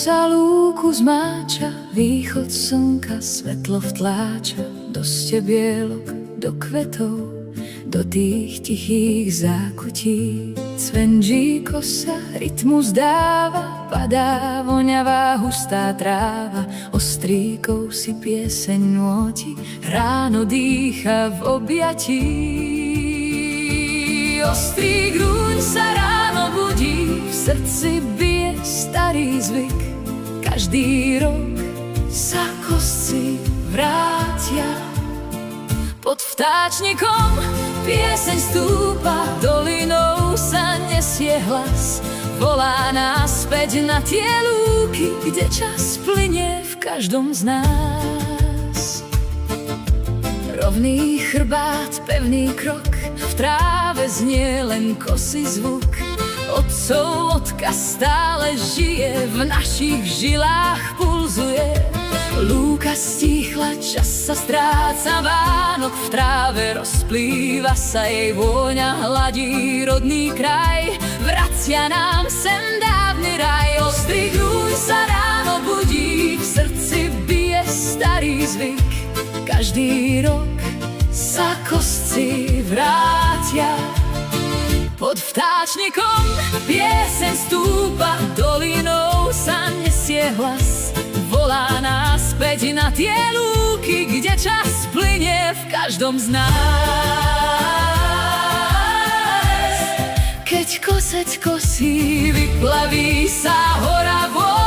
kosa lúku zmáča, východ slnka svetlo vtláča do stebielok, do kvetov, do tých tichých zákutí. Cvenží kosa, rytmus dáva, padá voňavá hustá tráva, ostríkov si pieseň nôti, ráno dýcha v objatí. Ostrý grúň sa ráno budí, v srdci bije starý zvyk. Každý rok sa kosci vrátia. Pod vtáčnikom pieseň stúpa, dolinou sa nesie hlas. Volá nás späť na tie lúky, kde čas plynie v každom z nás. Rovný chrbát, pevný krok, v tráve znie len kosý zvuk. Otcov odkaz stále žije, v našich žilách pulzuje. Lúka stíchla, čas sa stráca, Vánok v tráve rozplýva sa, jej vôňa hladí rodný kraj, vracia nám sem dávny raj. Ostrý grúň sa ráno budí, v srdci bije starý zvyk. Každý rok sa kosci vrátia. Pod vtáčnikom pieseň stúpa, dolinou sa nesie hlas. Volá nás späť na tie lúky, kde čas plynie v každom z nás. Keď kosec kosí, vyplaví sa hora vôľ.